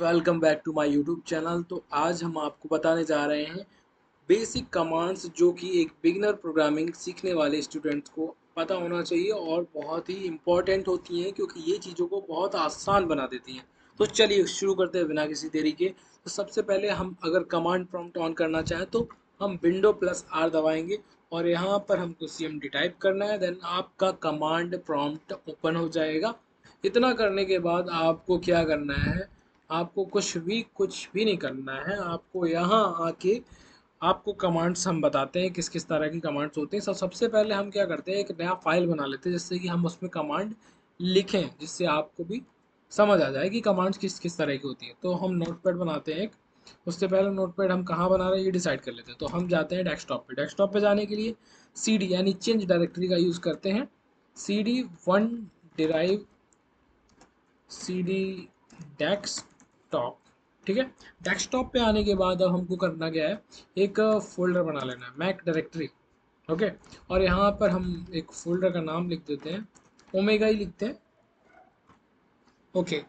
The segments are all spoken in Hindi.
Welcome back to my YouTube channel. तो आज हम आपको बताने जा रहे हैं बेसिक कमांड्स जो कि एक बिगिनर प्रोग्रामिंग सीखने वाले स्टूडेंट्स को पता होना चाहिए और बहुत ही इम्पोर्टेंट होती हैं क्योंकि ये चीज़ों को बहुत आसान बना देती हैं। तो चलिए शुरू करते हैं बिना किसी देरी के। तो सबसे पहले हम अगर कमांड प्रॉम्प्ट ऑन करना चाहें तो हम विंडो प्लस आर दबाएंगे और यहाँ पर हमको CMD टाइप करना है। देन आपका कमांड प्रॉम्प्ट ओपन हो जाएगा। इतना करने के बाद आपको क्या करना है, आपको कुछ भी नहीं करना है। आपको यहाँ आके आपको कमांड्स हम बताते हैं किस किस तरह की कमांड्स होते हैं। सबसे पहले हम क्या करते हैं, एक नया फाइल बना लेते हैं जिससे कि हम उसमें कमांड लिखें, जिससे आपको भी समझ आ जाए कि कमांड्स किस किस तरह की होती है। तो हम नोटपैड बनाते हैं एक। उससे पहले नोटपैड हम कहाँ बना रहे हैं ये डिसाइड कर लेते हैं। तो हम जाते हैं डेस्कटॉप पे। डेस्कटॉप पे जाने के लिए CD यानी चेंज डायरेक्टरी का यूज़ करते हैं। CD1 derive CD desktop. ठीक है। डेस्कटॉप पे आने के बाद अब हमको करना क्या है, एक फोल्डर बना लेना है, मैक डायरेक्टरी। ओके। और यहाँ पर हम एक फोल्डर का नाम लिख देते हैं, ओमेगा ही लिखते हैं। ओके।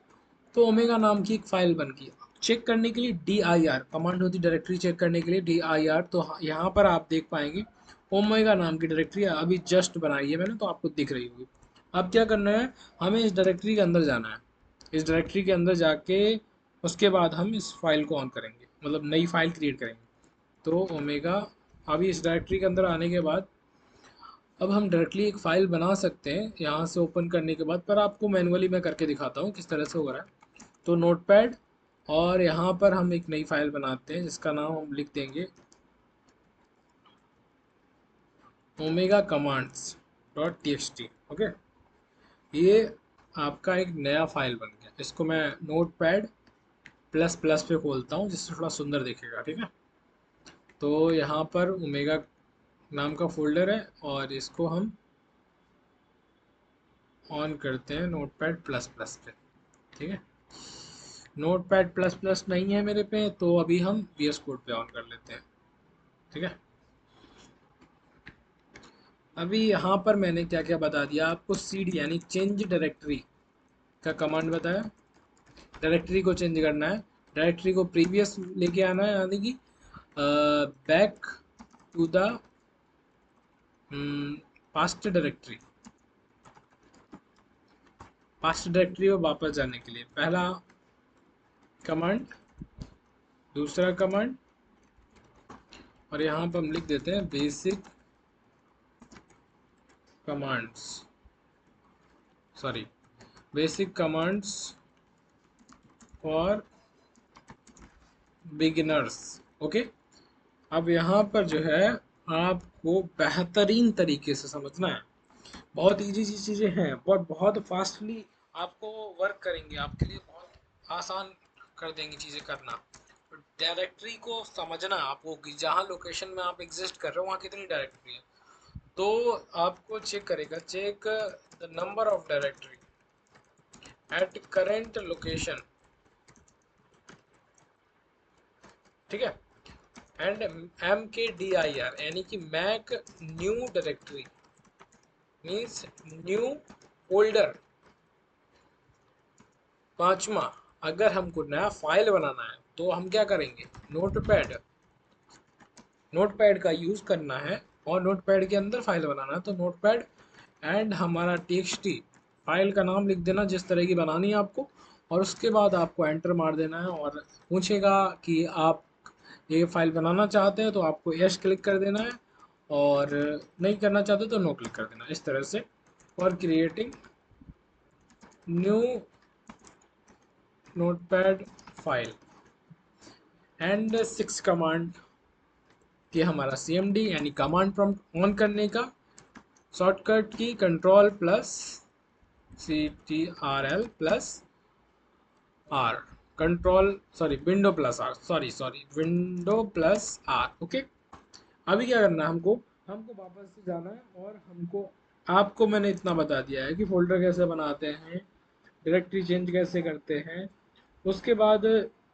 तो ओमेगा नाम की एक फाइल बन गई। चेक करने के लिए dir कमांड होती है, डायरेक्टरी चेक करने के लिए dir। तो यहाँ पर आप देख पाएंगे ओमेगा नाम की डायरेक्टरी अभी जस्ट बनाई है मैंने, तो आपको दिख रही होगी। अब क्या करना है, हमें इस डायरेक्टरी के अंदर जाना है। इस डायरेक्टरी के अंदर जाके उसके बाद हम इस फाइल को ऑन करेंगे, मतलब नई फाइल क्रिएट करेंगे। तो ओमेगा, अभी इस डायरेक्टरी के अंदर आने के बाद अब हम डायरेक्टली एक फ़ाइल बना सकते हैं यहाँ से ओपन करने के बाद। पर आपको मैनुअली मैं करके दिखाता हूँ किस तरह से हो रहा है। तो नोटपैड, और यहाँ पर हम एक नई फाइल बनाते हैं जिसका नाम हम लिख देंगे ओमेगा कमांड्स .txt। ओके। ये आपका एक नया फाइल बन गया। इसको मैं नोटपैड प्लस प्लस पे खोलता हूँ जिससे थोड़ा सुंदर दिखेगा। ठीक है। तो यहाँ पर ओमेगा नाम का फोल्डर है और इसको हम ऑन करते हैं नोटपैड प्लस प्लस पे। ठीक है। नोटपैड प्लस प्लस नहीं है मेरे पे, तो अभी हम VS कोड पे ऑन कर लेते हैं। ठीक है। अभी यहाँ पर मैंने क्या क्या बता दिया आपको, CD यानी चेंज डायरेक्टरी का कमांड बताया। डायरेक्टरी को चेंज करना है, डायरेक्टरी को प्रीवियस लेके आना है, यानी कि back to the past directory. Past directory में वापस जाने के लिए पहला कमांड, दूसरा कमांड, और यहाँ पर हम लिख देते हैं basic commands, sorry basic commands for beginners. Okay. अब यहाँ पर जो है आपको बेहतरीन तरीके से समझना है। बहुत इजी सी चीज़ें हैं और बहुत फास्टली आपको वर्क करेंगे, आपके लिए बहुत आसान कर देंगी चीज़ें करना। डायरेक्टरी को समझना आपको कि जहाँ लोकेशन में आप एग्जिस्ट कर रहे हो वहाँ कितनी डायरेक्टरी है। तो आपको चेक करेगा, check the number of directory at current location. ठीक है। एंड MKDIR यानी कि make new directory means new folder. पांचवा, अगर हमको नया फाइल बनाना है तो हम क्या करेंगे, नोटपैड, नोटपैड का यूज करना है और नोटपैड के अंदर फाइल बनाना है। तो नोटपैड एंड हमारा TXT फाइल का नाम लिख देना जिस तरह की बनानी है आपको, और उसके बाद आपको एंटर मार देना है और पूछेगा कि आप ये फाइल बनाना चाहते हैं तो आपको यस क्लिक कर देना है, और नहीं करना चाहते तो नो क्लिक कर देना। इस तरह से for creating new notepad file. And 6 command कि हमारा CMD यानी कमांड प्रॉम्प्ट ऑन करने का शॉर्टकट की control plus CTRL plus R, control sorry window plus R, sorry window plus R। Okay. अभी क्या करना है, हमको हमको वापस से जाना है और हमको, आपको मैंने इतना बता दिया है कि फोल्डर कैसे बनाते हैं, डायरेक्टरी चेंज कैसे करते हैं। उसके बाद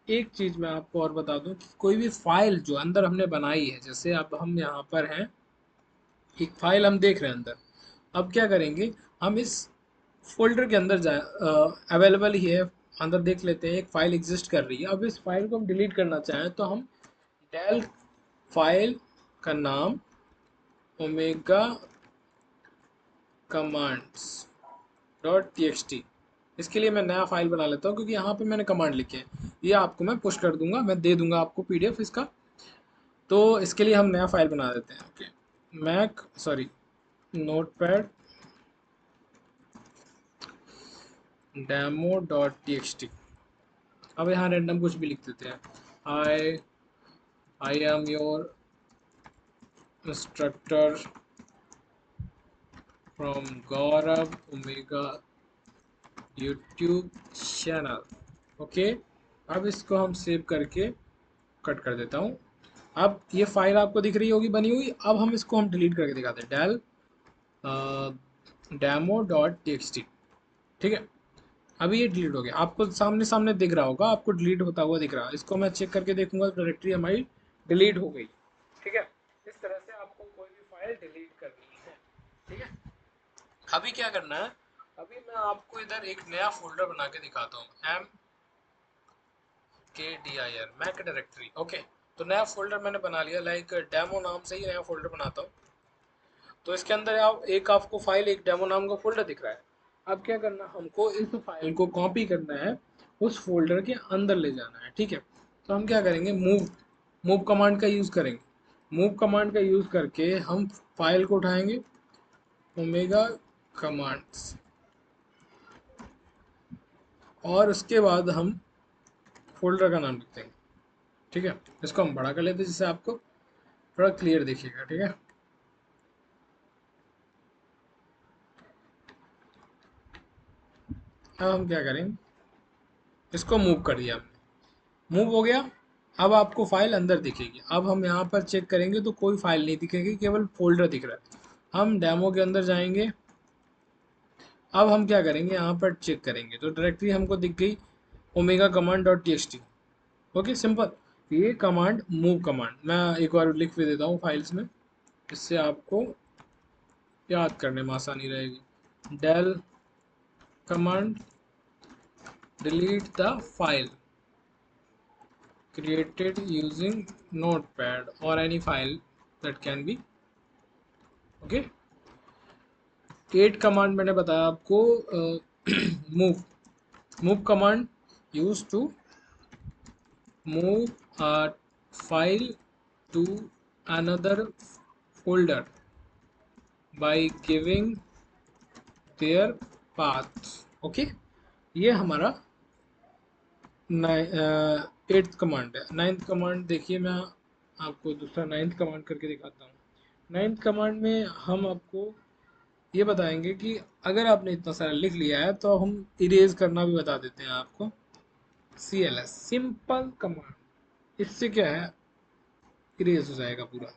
एक चीज़ मैं आपको और बता दूं कि कोई भी फाइल जो अंदर हमने बनाई है, जैसे अब हम यहाँ पर हैं, एक फाइल हम देख रहे हैं अंदर। अब क्या करेंगे, हम इस फोल्डर के अंदर जाए, अवेलेबल ही है अंदर देख लेते हैं, एक फाइल एग्जिस्ट कर रही है। अब इस फाइल को हम डिलीट करना चाहें तो हम डेल फाइल का नाम ओमेगा कमांड्स डॉट टी, इसके लिए मैं नया फाइल बना लेता हूँ क्योंकि यहाँ पे मैंने कमांड लिखे हैं। ये आपको मैं पुश कर दूंगा, मैं दे दूंगा आपको पीडीएफ इसका। तो इसके लिए हम नया फाइल बना देते हैं। Okay, mac sorry notepad demo dot T. अब यहाँ रैंडम कुछ भी लिख देते हैं। I I am your instructor from Gaurav omega YouTube channel. Okay, अब इसको हम सेव करके कट कर देता हूँ। अब ये फाइल आपको दिख रही होगी बनी हुई। अब हम इसको हम डिलीट करके दिखाते हैं, डेल डेमो डॉट टी। ठीक है, अभी ये डिलीट हो गया, आपको सामने सामने दिख रहा होगा, आपको डिलीट होता हुआ दिख रहा है। इसको मैं चेक करके देखूंगा, डायरेक्टरी हमारी डिलीट हो गई। ठीक है, इस तरह से आपको कोई भी फाइल डिलीट करनी है। ठीक है, अभी क्या करना है, अभी मैं आपको इधर एक नया फोल्डर बना के दिखाता हूँ, M K D I R make directory. Okay, तो नया फोल्डर मैंने बना लिया, लाइक डेमो नाम से ही नया फोल्डर बनाता हूँ। तो इसके अंदर आप एक आपको फाइल, एक डेमो नाम का फोल्डर दिख रहा है। अब क्या करना, हमको इस फाइल को कॉपी करना है, उस फोल्डर के अंदर ले जाना है। ठीक है, तो हम क्या करेंगे, मूव मूव कमांड का यूज़ करेंगे। मूव कमांड का यूज़ करके हम फाइल को उठाएंगे, ओमेगा कमांड्स, और उसके बाद हम फोल्डर का नाम लिख देंगे। ठीक है, इसको हम बड़ा कर लेते हैं जिससे आपको थोड़ा क्लियर दिखेगा। ठीक है, अब हम क्या करेंगे, इसको मूव कर दिया हमने, मूव हो गया। अब आपको फाइल अंदर दिखेगी। अब हम यहाँ पर चेक करेंगे तो कोई फाइल नहीं दिखेगी, केवल फोल्डर दिख रहा है। हम डेमो के अंदर जाएंगे। अब हम क्या करेंगे, यहाँ पर चेक करेंगे तो डायरेक्टरी हमको दिख गई, omega command dot T x T. Okay, simple. ये कमांड मूव कमांड मैं एक बार लिख भी देता हूँ फाइल्स में, इससे आपको याद करने में आसानी रहेगी। Del command delete the file created using notepad or any file that can be। okay, 8 command मैंने बताया आपको। Move move command use to move a file to another folder by giving their path। Okay, ये हमारा 8th कमांड है। 9th कमांड देखिए, मैं आपको दूसरा 9th कमांड करके दिखाता हूँ। 9th कमांड में हम आपको ये बताएंगे कि अगर आपने इतना सारा लिख लिया है तो हम इरेज करना भी बता देते हैं आपको। CLS सिंपल कमांड, इससे क्या है, इरेज हो जाएगा पूरा।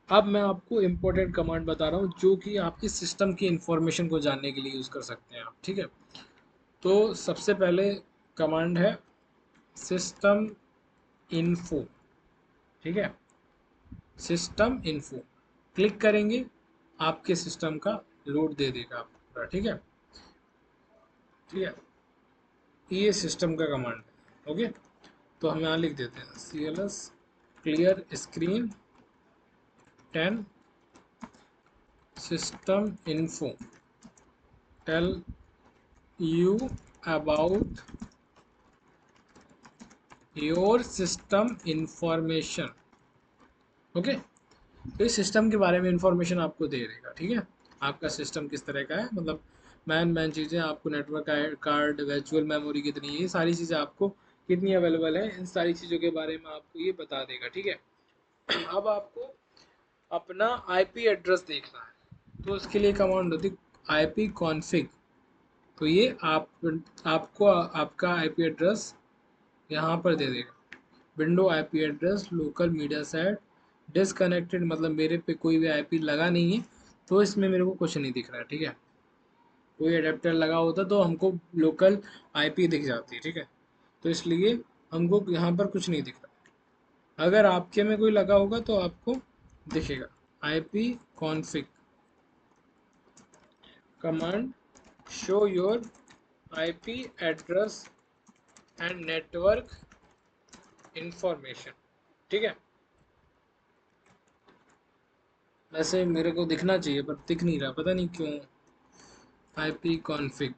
अब मैं आपको इम्पोर्टेंट कमांड बता रहा हूँ जो कि आपकी सिस्टम की इंफॉर्मेशन को जानने के लिए यूज़ कर सकते हैं आप। ठीक है, तो सबसे पहले कमांड है सिस्टम इन्फो। ठीक है, सिस्टम इन्फो क्लिक करेंगे, आपके सिस्टम का लोड दे देगा पूरा। ठीक है, ठीक है, ये सिस्टम का कमांड है। ओके, तो हम यहाँ लिख देते हैं CLS clear screen 10 system info tell you about your system information. Okay, तो इस सिस्टम के बारे में इंफॉर्मेशन आपको दे देगा। ठीक है, आपका सिस्टम किस तरह का है, मतलब मैन चीज़ें आपको, नेटवर्क कार्ड, वर्चुअल मेमोरी कितनी है, ये सारी चीज़ें आपको कितनी अवेलेबल है, इन सारी चीज़ों के बारे में आपको ये बता देगा। ठीक है, अब आपको अपना IP एड्रेस देखना है, तो उसके लिए कमांड होती है IP कॉन्फ़िग। तो ये आपको आपका IP एड्रेस यहाँ पर दे देगा। Window IP address local media set disconnected, मतलब मेरे पे कोई भी IP लगा नहीं है, तो इसमें मेरे को कुछ नहीं दिख रहा है। ठीक है, कोई अडेप्टर लगा होता तो हमको लोकल IP दिख जाती है। ठीक है, तो इसलिए हमको यहाँ पर कुछ नहीं दिख रहा। अगर आपके में कोई लगा होगा तो आपको दिखेगा। IP config command show your IP address and network information. ठीक है, वैसे मेरे को दिखना चाहिए पर दिख नहीं रहा, पता नहीं क्यों। आईपी कॉन्फ़िग,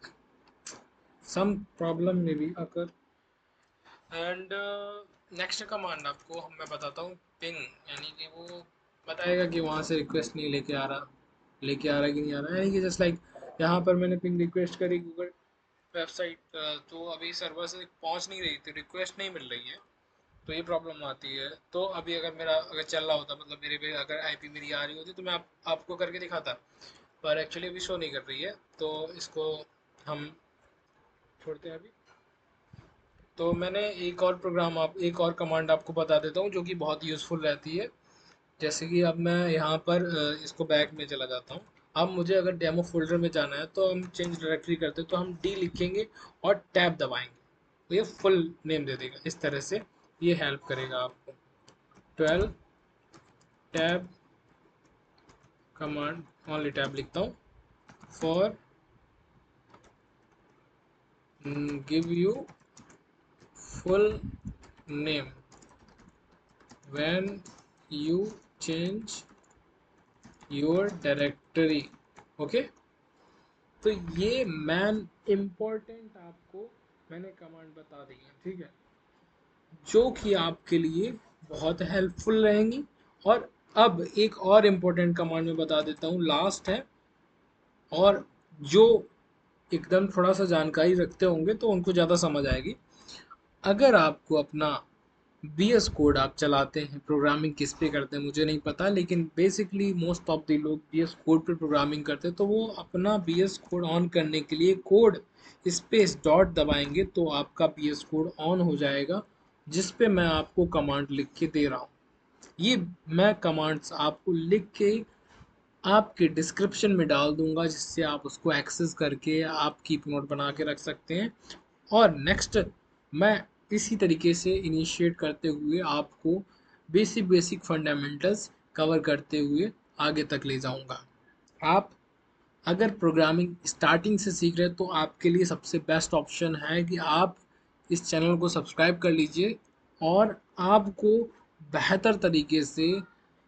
सम प्रॉब्लम में भी अगर। एंड नेक्स्ट कमांड आपको मैं बताता हूँ, पिंग, यानी कि वो बताएगा कि वहाँ से रिक्वेस्ट नहीं लेके आ रहा कि नहीं आ रहा है, यानी कि जस्ट लाइक यहाँ पर मैंने पिंग रिक्वेस्ट करी गूगल वेबसाइट, तो अभी सर्वर से पहुँच नहीं रही थी, रिक्वेस्ट नहीं मिल रही है, तो ये प्रॉब्लम आती है। तो अभी अगर चल रहा होता, मतलब मेरे पे अगर आईपी मेरी आ रही होती तो मैं आपको करके दिखाता, पर एक्चुअली अभी शो नहीं कर रही है, तो इसको हम छोड़ते हैं अभी। तो मैंने एक और कमांड आपको बता देता हूँ जो कि बहुत यूज़फुल रहती है। जैसे कि अब मैं यहाँ पर इसको बैक में चला जाता हूँ। अब मुझे अगर डेमो फोल्डर में जाना है तो हम चेंज डायरेक्टरी करते हैं, तो हम डी लिखेंगे और टैब दबाएंगे, तो ये फुल नेम दे देगा। इस तरह से ये हेल्प करेगा आपको। 12 टैब कमांड, ओनली टैब लिखता हूँ, for give you full name when you change your directory. Okay, तो ये मैन इम्पोर्टेंट आपको मैंने कमांड बता दी है, ठीक है, जो कि आपके लिए बहुत हेल्पफुल रहेंगी। और अब एक और इम्पोर्टेंट कमांड मैं बता देता हूँ, लास्ट है, और जो एकदम थोड़ा सा जानकारी रखते होंगे तो उनको ज़्यादा समझ आएगी। अगर आपको अपना बीएस कोड आप चलाते हैं, प्रोग्रामिंग किस पे करते हैं मुझे नहीं पता, लेकिन बेसिकली मोस्ट ऑफ द लोग बीएस कोड पे प्रोग्रामिंग करते हैं, तो वो अपना बीएस कोड ऑन करने के लिए कोड स्पेस डॉट दबाएंगे तो आपका बीएस कोड ऑन हो जाएगा, जिस पे मैं आपको कमांड लिख के दे रहा हूँ। ये मैं कमांड्स आपको लिख के आपके डिस्क्रिप्शन में डाल दूंगा, जिससे आप उसको एक्सेस करके आप कीप नोट बना के रख सकते हैं। और नेक्स्ट मैं इसी तरीके से इनिशिएट करते हुए आपको बेसिक बेसिक फंडामेंटल्स कवर करते हुए आगे तक ले जाऊंगा। आप अगर प्रोग्रामिंग स्टार्टिंग से सीख रहे हैं तो आपके लिए सबसे बेस्ट ऑप्शन है कि आप इस चैनल को सब्सक्राइब कर लीजिए, और आपको बेहतर तरीके से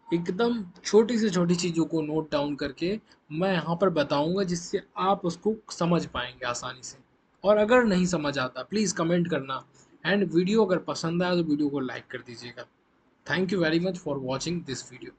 एकदम छोटी से छोटी चीज़ों को नोट डाउन करके मैं यहाँ पर बताऊँगा, जिससे आप उसको समझ पाएंगे आसानी से। और अगर नहीं समझ आता प्लीज़ कमेंट करना, एंड वीडियो अगर पसंद आया तो वीडियो को लाइक कर दीजिएगा। Thank you very much for watching this video.